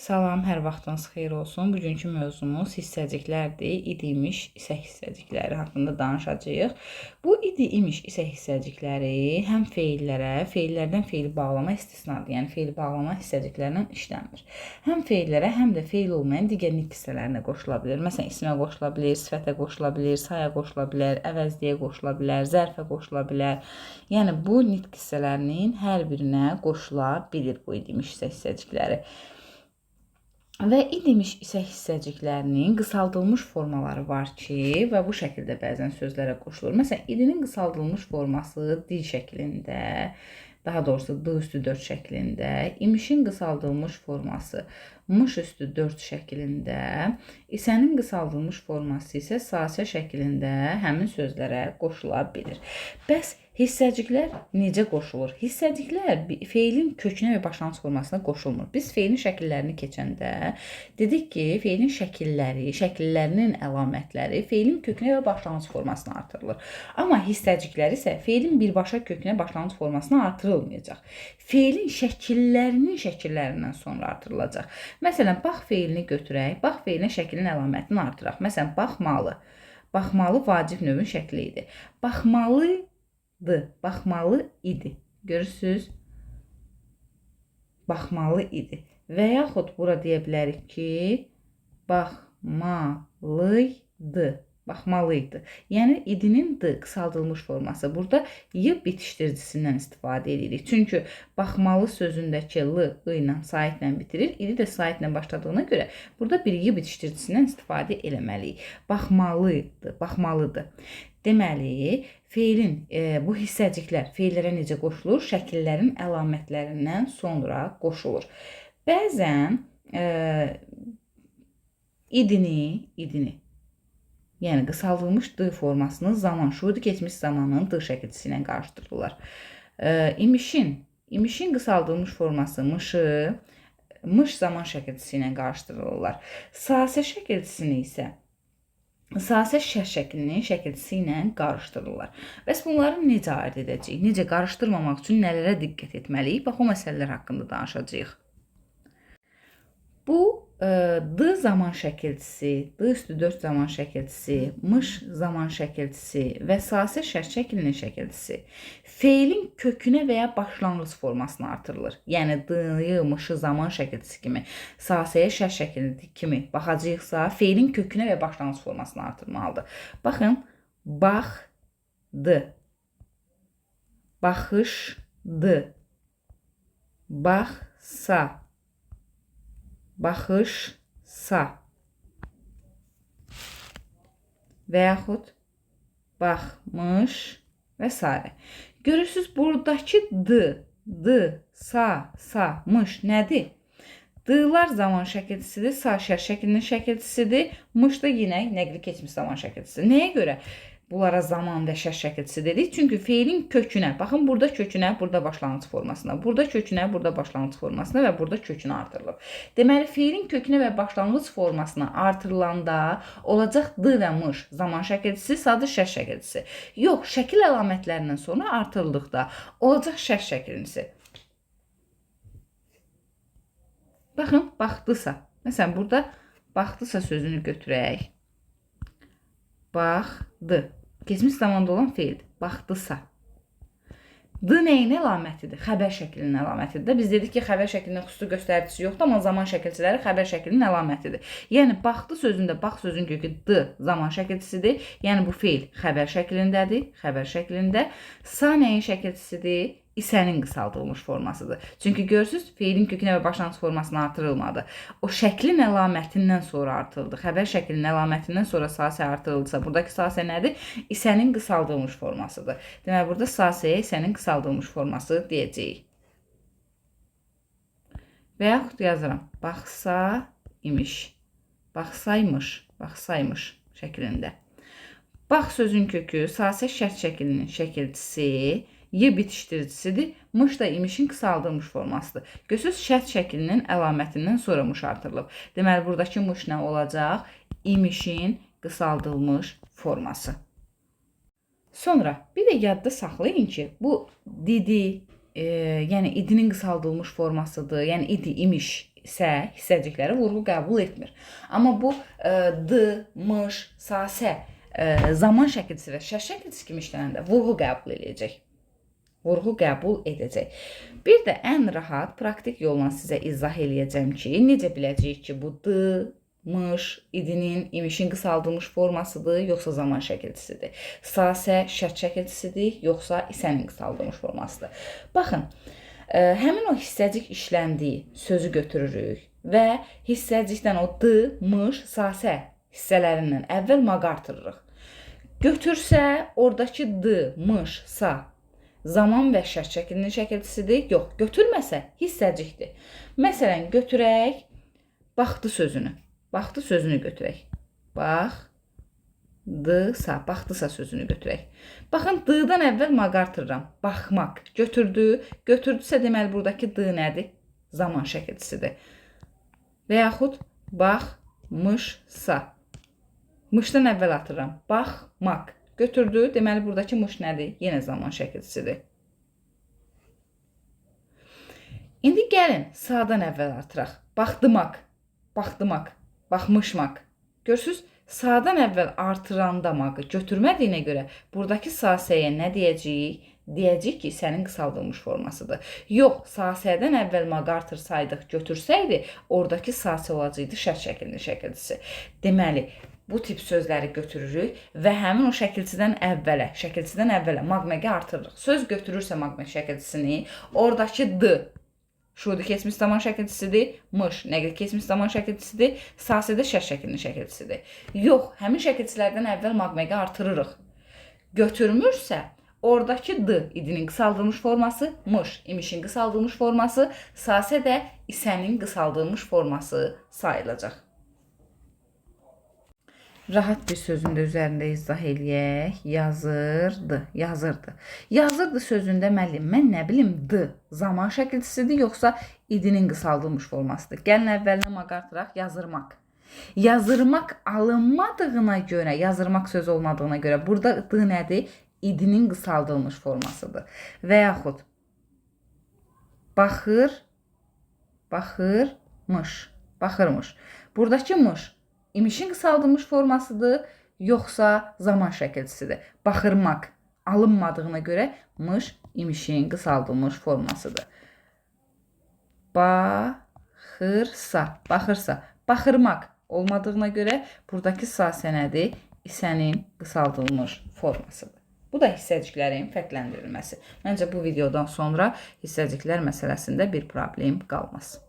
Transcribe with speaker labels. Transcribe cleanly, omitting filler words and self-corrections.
Speaker 1: Salam, hər vaxtınız xeyir olsun. Bugünkü mövzumuz hissəciklərdir. İdi, imiş, isə hissəcikləri haqqında danışacağıq. Bu idi, imiş, isə hissəcikləri həm feillərə, feillərdən feili bağlama istisnadır. Yəni feil bağlama hissəciklərlə işləmir. Həm feillərə, həm də feil olmayan digər nitq hissələrinə qoşula bilər. Məsələn, ismə qoşula bilər, sifətə qoşula bilər, saya qoşula bilər, əvəzliyə qoşula bilər, zərfə qoşula bilər. Yəni bu nitq hissələrinin hər birinə qoşula bilir bu idi, imiş, isə hissəcikləri. Və idimiş isə hissəciklərinin qısaldılmış formaları var ki, və bu şəkildə bəzən sözlərə qoşulur. Məsələn, idinin qısaldılmış forması dil şəklində, daha doğrusu d üstü 4 şəklində, imişin qısaldılmış forması mış üstü 4 şəklində, isənin qısaldılmış forması isə sasə şəklində həmin sözlərə qoşula bilir. Bəs hissəciklər necə qoşulur? Hissəciklər feilin kökünə və başlanğıc formasına qoşulmur. Biz feilin şəkillərini keçəndə dedik ki, feilin şəkilləri, şəkillərinin əlamətləri feilin kökünə və başlanğıc formasına artırılır. Amma hissəciklər isə feilin birbaşa kökünə, başlanğıc formasına artırılmayacaq. Feilin şəkillərindən sonra artırılacaq. Məsələn, bax feilini götürək, bax feilin şəklinin əlamətini artıraq. Məsələn, baxmalı. Baxmalı vacib növün şəkli idi. Baxmalı idi. Görürsünüz? Baxmalı idi. Və yaxud bura deyə bilərik ki, baxmalıydı. Yəni, idinin d qısaldılmış forması. Burada y bitişdiricisindən istifadə edirik. Çünki baxmalı sözündəki l ilə, saitlə bitirir. İdi də saitlə başladığına görə burada bir y bitişdiricisindən istifadə eləməliyik. Baxmalıdır. Deməli, feilin bu hissəciklər feillərə necə qoşulur? Şəkillərin əlamətlərindən sonra qoşulur. Bəzən idini, yəni qısaldılmış d formasını zaman, şuhudi keçmiş zamanın d şəkilçisi ilə qarışdırırlar. İmişin qısaldılmış forması mışı, mış zaman şəkilçisi ilə qarışdırırlar. Sasə şəkilçisini isə sasə şərt şəklinin şəkilçisi ilə qarışdırırlar. Bəs bunları necə ayırt edəcəyik? Necə qarışdırmamaq üçün nələrə diqqət etməliyik? Bax, o məsələlər haqqında danışacağıq. Bu d zaman şəkilçisi, d üstü 4 zaman şəkilçisi, mış zaman şəkilçisi və sasə şərt şəklinin şəkilçisi feilin kökünə və ya başlanğıc formasına artırılır. Yəni d-yı, mışı zaman şəkilçisi kimi, sasəyə şərt şəkli kimi baxacaqsa, feilin kökünə və başlanğıc formasına artırmalıdır. Baxın, baxdı, baxışdı, baxsa, baxışsa və yaxud baxmış və s. Görürsünüz, buradakı sa, mış nədir? D-lar zaman şəkilçisidir, sa şərt şəklinin şəkilçisidir, mış da yenə nəqli keçmiş zaman şəkilçisidir. Nəyə görə bunlara zaman və şərt şəkilçisi dedik? Çünki feilin kökünə, baxın, burada kökünə, burada başlanğıc formasına, burada kökünə, burada başlanğıc formasına və burada kökünə artırılıb. Deməli, feilin kökünə və başlanğıc formasına artırılanda olacaq d və mış zaman şəkilçisi, sadə şərt şəkilçisi. Yox, şəkil əlamətlərindən sonra artırıldıqda olacaq şərt şəkilçisi. Baxın, baxdısa. Məsələn, burada baxdısa sözünü götürək. Baxdı. Keçmiş zamanda olan feildir. Baxdısa. D nəyin əlamətidir? Xəbər şəklinin əlamətidir. Biz dedik ki, xəbər şəklinin xüsusi göstəricisi yoxdur, amma zaman şəkilçiləri xəbər şəklinin əlamətidir. Yəni, baxdı sözündə bax sözün kökü d zaman şəkilçisidir. Yəni, bu feil xəbər şəklindədir. Xəbər şəklində. Sa nəyin şəkilçisidir? İsənin qısaldılmış formasıdır. Çünki görürsünüz, feilin kökünə və başlanğıc formasına artırılmadı. O şəklin əlamətindən sonra artırıldı. Xəbər şəklinin əlamətindən sonra sasə artırıldısa, buradakı sasə nədir? İsənin qısaldılmış formasıdır. Deməli, burada sasəyə isənin qısaldılmış forması deyəcəyik. Və yaxud yazıram. Baxsa imiş, baxsaymış, baxsaymış şəklində. Bax sözün kökü sasə şərt şəklinin şəkilçisi, y bitişdiricisidir. Mış da imişin qısaldılmış formasıdır. Görürsünüz, şərt şəklinin əlamətindən sonra mış artırılıb. Deməli, buradakı mış nə olacaq? İmişin qısaldılmış forması. Sonra, bir də yadda saxlayın ki, bu didi, yəni idinin qısaldılmış formasıdır. Yəni idi, imiş isə hissəcikləri vurğu qəbul etmir. Amma bu d, mış, sasə zaman şəkilçisi və şərt şəkilçisi kimi işlənəndə vurğu qəbul edəcək. Vurğu qəbul edəcək. Bir də ən rahat praktik yolla sizə izah eləyəcəm ki, necə biləcəyik ki, bu d, mış, idinin, imişin qısaldılmış formasıdır, yoxsa zaman şəkilçisidir. Sasə şərt şəkilçisidir, yoxsa isənin qısaldılmış formasıdır. Baxın, həmin o hissəcik işləndiyi sözü götürürük və hissəcikdən o d, mış, sasə hissələrindən əvvəl maq artırırıq. Götürsə, oradakı d, mış, sa zaman və şərt şəklinin şəkilçisidir. Yox, götürməsə hissəcikdir. Məsələn, götürək baxdı sözünü. Baxdı sözünü götürək. Baxdısa, baxdısa sözünü götürək. Baxın, d-dan əvvəl maq artırıram. Baxmaq. Götürdü. Götürdüsə deməli buradakı d nədir? Zaman şəkilçisidir. Və yaxud baxmışsa. Mışdan əvvəl atıram. Baxmaq. Götürdü. Deməli buradakı mış nədir? Yenə zaman şəkilçisidir. İndi gəlin sağdan əvvəl artıraq. Baxdımaq. Baxdımaq. Baxmışmaq. Görürsünüz, sağdan əvvəl artıranda mağı götürmədiyinə görə buradakı sasəyə nə deyəcəyik? Deyəcəyik ki, sənin qısaldılmış formasıdır. Yox, sasədən əvvəl mağı artırsaydıq, götürsəydi, oradakı sasə olacaqdı şərt şəklinin şəkilçisi. Deməli, bu tip sözləri götürürük və həmin o şəkilçidən əvvələ maqməqi artırırıq. Söz götürürsə maqməq şəkilçisini, oradakı d şurada keçmiş zaman şəkilçisidir, mış nəqli keçmiş zaman şəkilçisidir, sasədə şərt şəklinin şəkilçisidir. Yox, həmin şəkilçilərdən əvvəl maqməqi artırırıq. Götürmürsə, oradakı d idinin qısaldılmış forması, mış imişin qısaldılmış forması, sasə də isənin qısaldılmış forması sayılacaq. Rahat bir sözün də üzərində izah eləyək. Yazırdı, yazırdı. Yazırdı sözündə müəllim, mən nə bilim, d zaman şəkilçisidir, yoxsa idinin qısaldılmış formasıdır. Gəlin əvvəlinə maq artıraq, yazırmaq. Yazırmaq alınmadığına görə, yazırmaq söz olmadığına görə, burada d nədir? İdinin qısaldılmış formasıdır. Və yaxud baxır, baxırmış, baxırmış. Buradakı mış imişin qısaldılmış formasıdır, yoxsa zaman şəkilçisidir. Baxırmaq alınmadığına görə mış imişin qısaldılmış formasıdır. Baxırsa, baxırsa, baxırmaq olmadığına görə buradakı sasə nədir? İsənin qısaldılmış formasıdır. Bu da hissəciklərin fərqləndirilməsi. Məncə bu videodan sonra hissəciklər məsələsində bir problem qalmaz.